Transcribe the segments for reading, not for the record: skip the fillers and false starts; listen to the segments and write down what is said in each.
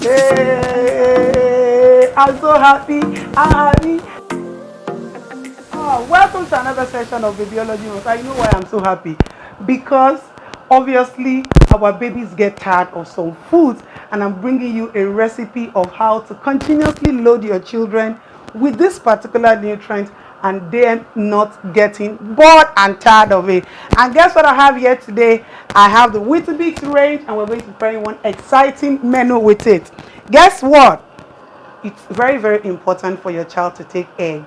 Hey, I'm so happy. I'm happy. Oh, welcome to another session of Babyologymums. I know why I'm so happy. Because obviously our babies get tired of some foods, and I'm bringing you a recipe of how to continuously load your children with this particular nutrient and they're not getting bored and tired of it. And guess what I have here today? I have the Weetabix range, and we're going to prepare one exciting menu with it. Guess what? It's very, very important for your child to take egg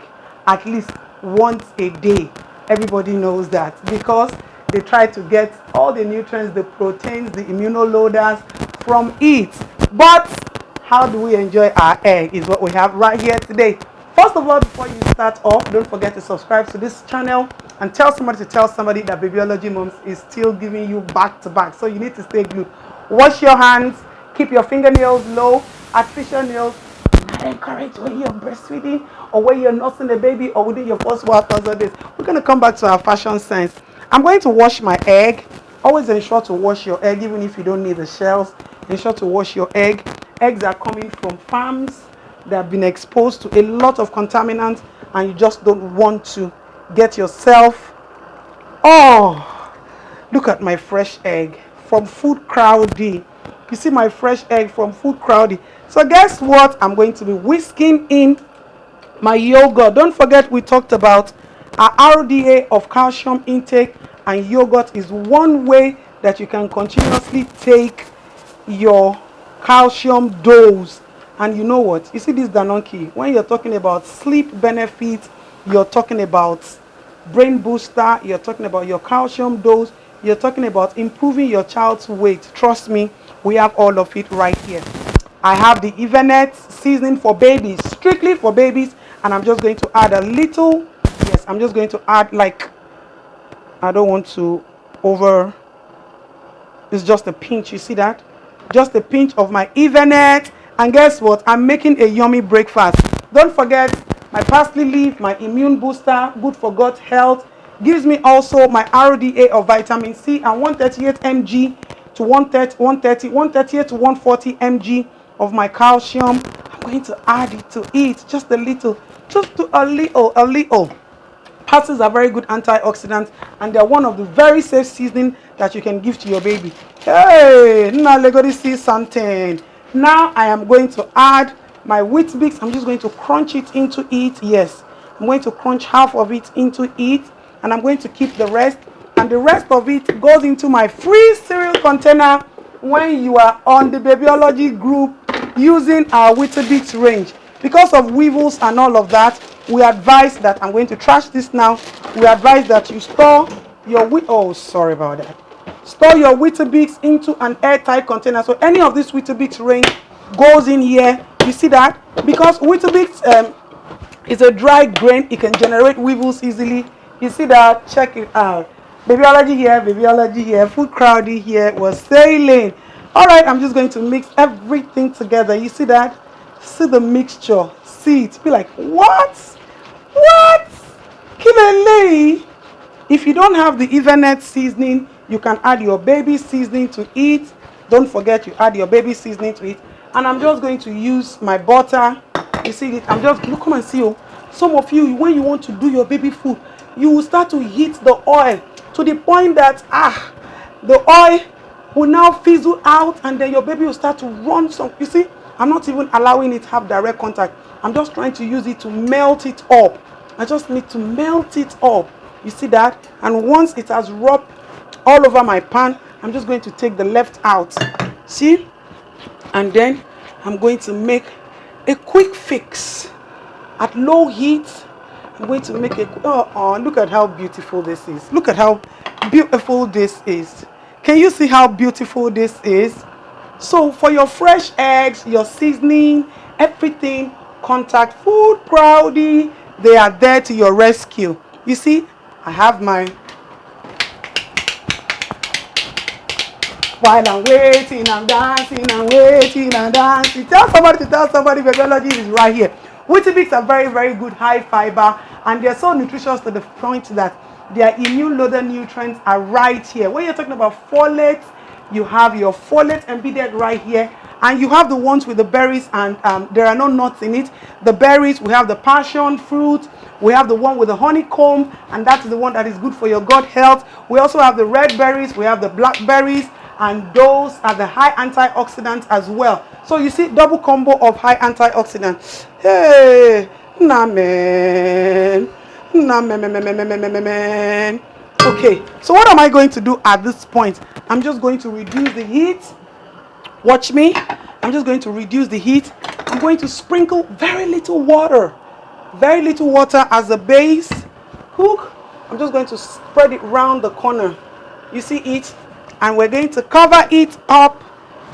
at least once a day. Everybody knows that because they try to get all the nutrients, the proteins, the immunoloaders from it. But how do we enjoy our egg is what we have right here today. First of all, before you start off, don't forget to subscribe to this channel and tell somebody that Babyologymums is still giving you back to back. So you need to stay glued. Wash your hands, keep your fingernails low, artificial nails not encouraged when you're breastfeeding or when you're nursing a baby or within your first 1,000 days. We're going to come back to our fashion sense. I'm going to wash my egg. Always ensure to wash your egg, even if you don't need the shells. Ensure to wash your egg. Eggs are coming from farms that have been exposed to a lot of contaminants, and you just don't want to get yourself. Oh, look at my fresh egg from Food Crowdy. You see my fresh egg from Food Crowdy. So guess what? I'm going to be whisking in my yogurt. Don't forget we talked about our RDA of calcium intake, and yogurt is one way that you can continuously take your calcium dose. And you know what? You see this Danonki, when you're talking about sleep benefits, you're talking about brain booster, you're talking about your calcium dose, you're talking about improving your child's weight. Trust me, we have all of it right here. I have the Evernet seasoning for babies, strictly for babies, and I'm just going to add a little. Yes, I'm just going to add, like, I don't want to over, it's just a pinch. You see that? Just a pinch of my Evernet. And guess what? I'm making a yummy breakfast. Don't forget my parsley leaf, my immune booster, good for gut health. Gives me also my RDA of vitamin C and 138 mg to 138 to 140 mg of my calcium. I'm going to add it to it, just a little, just to a little. Pastils are very good antioxidants, and they're one of the very safe seasoning that you can give to your baby. Hey, now let go see something. Now I am going to add my Weet-Bix. I'm just going to crunch it into it. Yes, I'm going to crunch half of it into it, and I'm going to keep the rest. And the rest of it goes into my free cereal container when you are on the Babyology group using our Weetabix range. Because of weevils and all of that, we advise that, I'm going to trash this now, we advise that you store your sorry about that. Store your Weetabix into an airtight container. So any of this Weetabix range goes in here. You see that? Because Weetabix is a dry grain, it can generate weevils easily. You see that? Check it out. Babyology here, Food Crowdy here was sailing. All right, I'm just going to mix everything together. You see that? See the mixture. See it. Be like, what? What? Kilele. If you don't have the Evernet seasoning, you can add your baby seasoning to it. Don't forget you add your baby seasoning to it. And I'm just going to use my butter. You see it? I'm just, look, come and see. Oh. Some of you, when you want to do your baby food, you will start to heat the oil to the point that, the oil will now fizzle out, and then your baby will start to run some. You see, I'm not even allowing it to have direct contact. I'm just trying to use it to melt it up. I just need to melt it up. You see that? And once it has rubbed all over my pan, I'm just going to take the left out. See? And then I'm going to make a quick fix at low heat. I'm going to make a, look at how beautiful this is. Look at how beautiful this is. Can you see how beautiful this is? So for your fresh eggs, your seasoning, everything, contact Food Crowdy. They are there to your rescue. You see, I have my, while I'm waiting, I'm dancing, I'm waiting, I'm dancing. Tell somebody Babyology is right here. Weetabix are very, very good high fiber, and they're so nutritious to the point that their immune loader nutrients are right here. When you're talking about folate, you have your folate embedded right here, And you have the ones with the berries and there are no nuts in it. The berries, we have the passion fruit, we have the one with the honeycomb, and that is the one that is good for your gut health. We also have the red berries, we have the blackberries, and those are the high antioxidants as well. So you see, double combo of high antioxidants. Hey, nah man, nah man. Okay, so what am I going to do at this point? I'm just going to reduce the heat. Watch me. I'm just going to reduce the heat. I'm going to sprinkle very little water as a base. Hook. I'm just going to spread it round the corner. You see it? And we're going to cover it up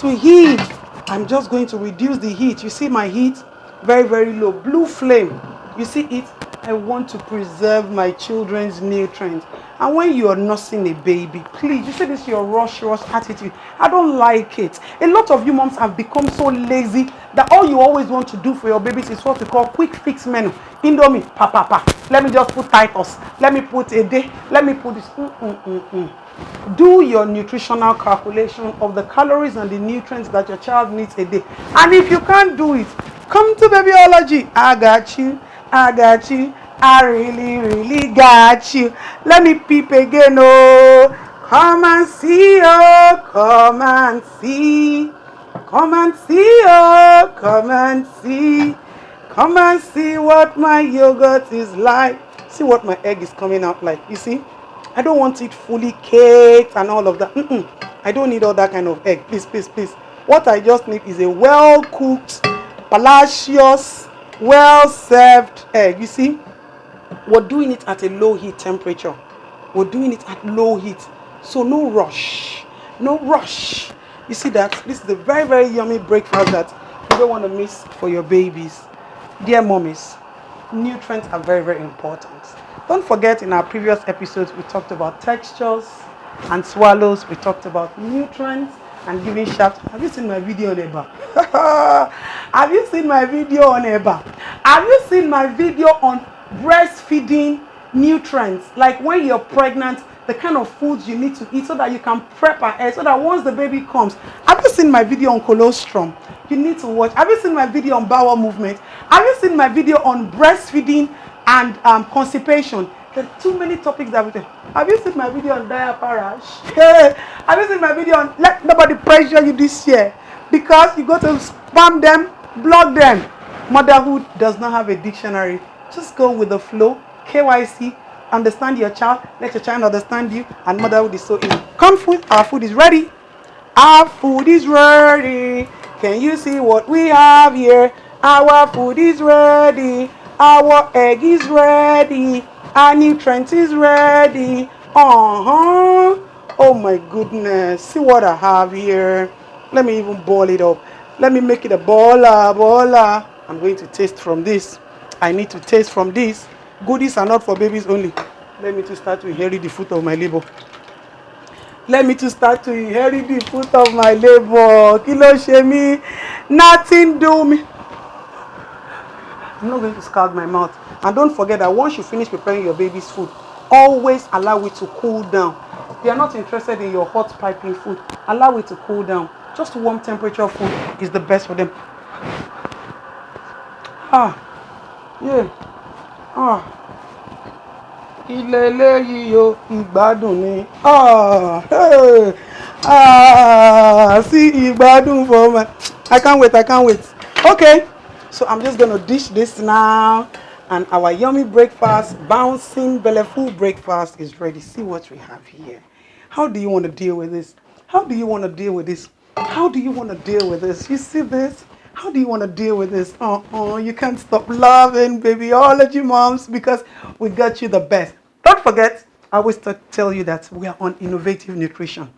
to heat. I'm just going to reduce the heat. You see my heat? Very, very low. Blue flame. You see it? I want to preserve my children's nutrients. And when you are nursing a baby, please, you see this your rush attitude. I don't like it. A lot of you moms have become so lazy that all you always want to do for your babies is what we call quick fix menu. Indomie, pa. Let me just put Titus. Let me put a day. Let me put this. Do your nutritional calculation of the calories and the nutrients that your child needs a day. And if you can't do it, come to Babyology. I got you. I really got you. Let me peep again. Oh, come and see. Oh, come and see. Come and see. Oh, come and see. Come and see what my yogurt is like. See what my egg is coming out like. You see? I don't want it fully caked and all of that. I don't need all that kind of egg. Please. What I just need is a well-cooked, palacious, well-served egg. You see? We're doing it at a low heat temperature. We're doing it at low heat. So no rush. You see that? This is a very, very yummy breakfast that you don't want to miss for your babies. Dear mummies, nutrients are very, very important. Don't forget, in our previous episodes, we talked about textures and swallows. We talked about nutrients and giving shots. Have you seen my video on EBA? Have you seen my video on EBA? Have you seen my video on breastfeeding nutrients? Like when you're pregnant, the kind of foods you need to eat so that you can prep ahead, so that once the baby comes. Have you seen my video on colostrum? You need to watch. Have you seen my video on bowel movement? Have you seen my video on breastfeeding and constipation? There are too many topics that we do. Have you seen my video on diaper rash? Have you seen my video on let nobody pressure you this year? Because you go to spam them, block them. Motherhood does not have a dictionary. Just go with the flow. KYC, understand your child, let your child understand you, and motherhood is so easy. Come food, our food is ready. Our food is ready. Can you see what we have here? Our food is ready. Our egg is ready. Our nutrient is ready. Oh my goodness. See what I have here. Let me even boil it up. Let me make it a baller. I'm going to taste from this. I need to taste from this. Goodies are not for babies only. Let me to start to inherit the fruit of my labor. Kilo shemi. Nothing do me. I'm not going to scald my mouth. And don't forget that once you finish preparing your baby's food, always allow it to cool down. If you are not interested in your hot piping food, allow it to cool down. Just warm temperature food is the best for them. Ilele yiyo ìgbádùn ni. See ìgbádùn for my. I can't wait. Okay, so I'm just gonna dish this now, and our yummy breakfast, bouncing bellyful breakfast is ready. See what we have here. How do you want to deal with this? You see this? How do you want to deal with this? You can't stop loving Babyology moms because we got you the best. Don't forget, I always tell you that we are on innovative nutrition.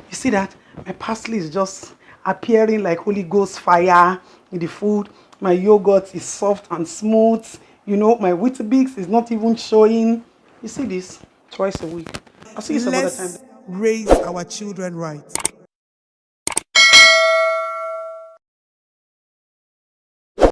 You see that? My parsley is just appearing like Holy Ghost fire in the food. My yogurt is soft and smooth. You know, my Weetabix is not even showing. You see this? Twice a week. I'll see you some other time. Raise our children right.